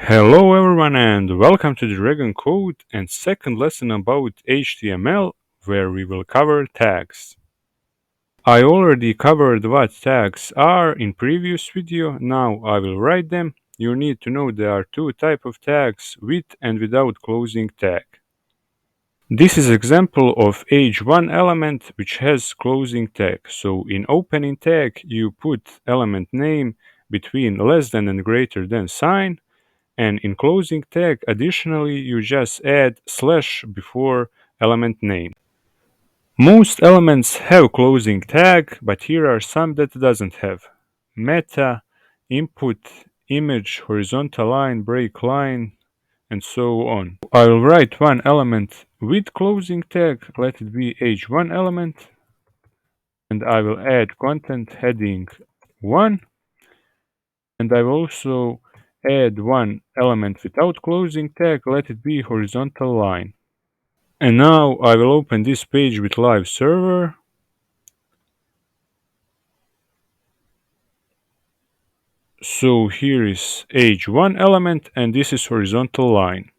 Hello everyone and welcome to Dragon Code and second lesson about HTML where we will cover tags. I already covered what tags are in previous video, now I will write them. You need to know there are two types of tags, with and without closing tag. This is example of h1 element which has closing tag. So in opening tag you put element name between less than and greater than sign. And in closing tag, additionally, you just add slash before element name. Most elements have closing tag, but here are some that doesn't have. Meta, input, image, horizontal line, break line, and so on. I will write one element with closing tag, let it be h1 element, and I will add content heading 1, and I will also add one element without closing tag, let it be horizontal line. And now I will open this page with live server. So here is h1 element and this is horizontal line.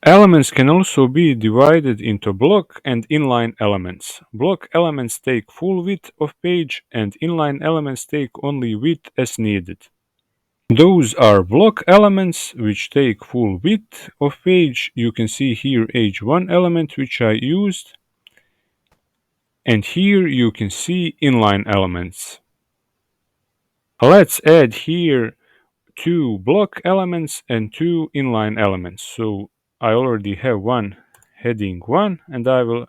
Elements can also be divided into block and inline elements. Block elements take full width of page and inline elements take only width as needed. Those are block elements which take full width of page. You can see here h1 element which I used. And here you can see inline elements. Let's add here two block elements and two inline elements. So I already have one heading 1 and I will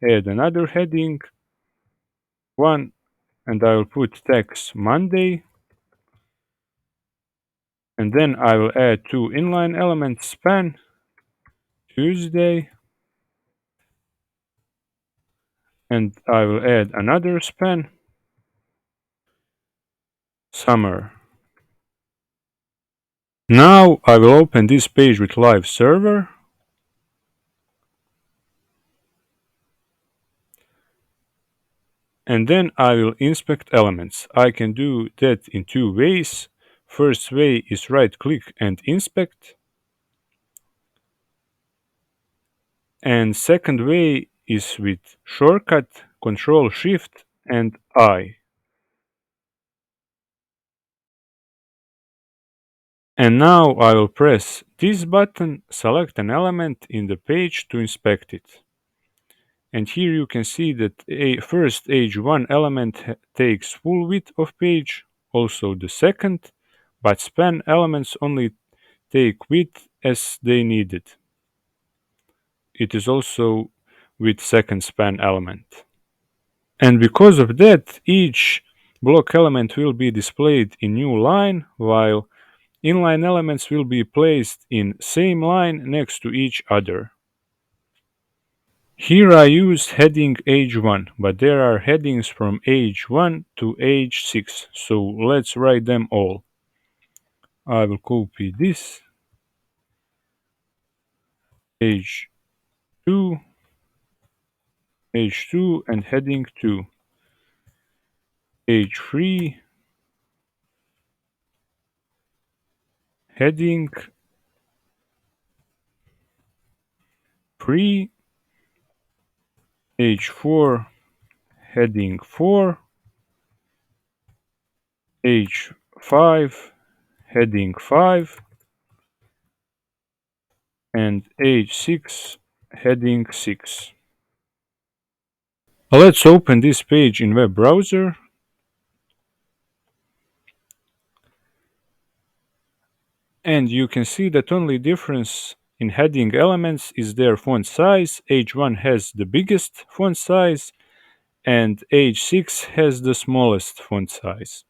add another heading 1 and I will put text Monday. And then I will add two inline elements span Tuesday. And I will add another span summer. Now I will open this page with live server. And then I will inspect elements. I can do that in two ways. First way is right click and inspect. And second way is with shortcut Control Shift and I. And now I will press this button, select an element in the page to inspect it. And here you can see that first h1 element takes full width of page, also the second, but span elements only take width as they need it. It is also with second span element. And because of that, each block element will be displayed in new line, while inline elements will be placed in same line next to each other. Here I use heading h1, but there are headings from h1 to h6, so let's write them all. I will copy this, h2, h2 and heading 2, h3, heading 3, h4, heading 4, h5, heading 5, and h6, heading 6. Let's open this page in web browser. And you can see that only difference in heading elements is their font size. h1 has the biggest font size and h6 has the smallest font size.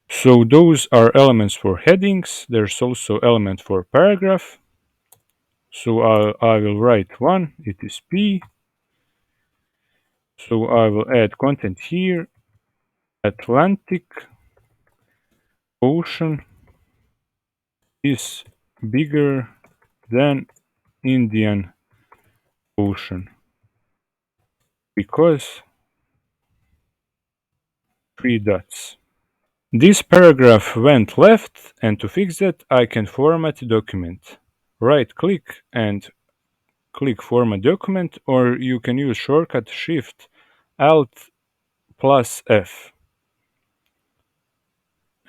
So those are elements for headings. There's also element for paragraph. So I will write one, it is P. So I will add content here, Atlantic Ocean is bigger than Indian Ocean because 3 dots. This paragraph went left, and to fix that I can format document. Right click and click format document, or you can use shortcut Shift Alt plus F.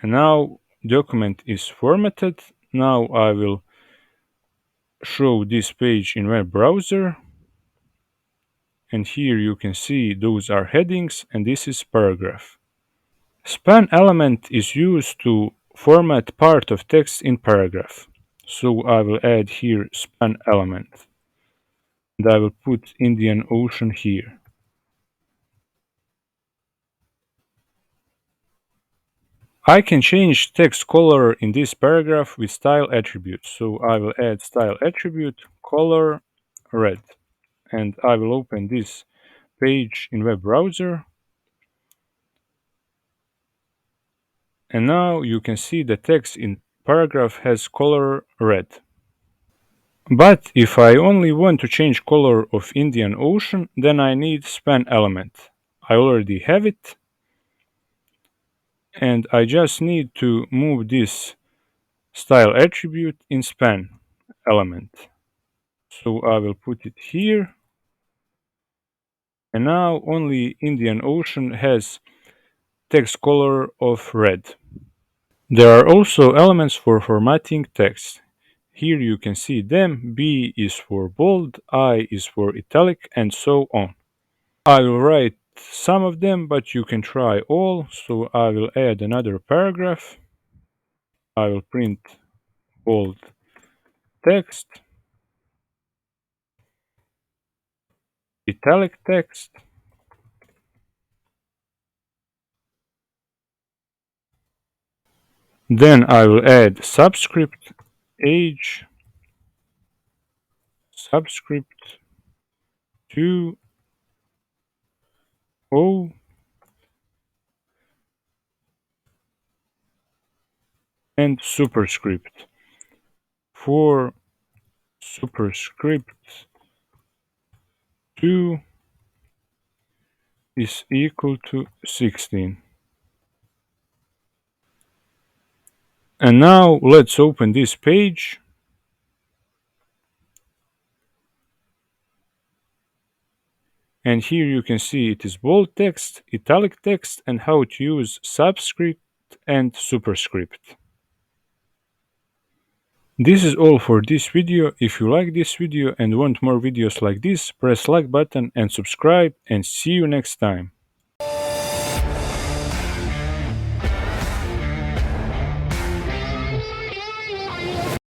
And now document is formatted. Now I will show this page in web browser, and here you can see those are headings and this is paragraph. Span element is used to format part of text in paragraph. So I will add here span element, and I will put Indian Ocean here. I can change text color in this paragraph with style attribute. So I will add style attribute color red, and I will open this page in web browser. And now you can see the text in paragraph has color red. But if I only want to change color of Indian Ocean, then I need span element. I already have it, and I just need to move this style attribute in span element. So I will put it here, and now only Indian Ocean has text color of red. There are also elements for formatting text. Here you can see them. B is for bold, I is for italic, and so on. I will write some of them, but you can try all. So I will add another paragraph. I will print bold text, italic text, then I will add subscript, age, subscript 2, O, and superscript. For superscript 2 is equal to 16. And now let's open this page. And here you can see it is bold text, italic text, and how to use subscript and superscript. This is all for this video. If you like this video and want more videos like this, press like button and subscribe, and see you next time.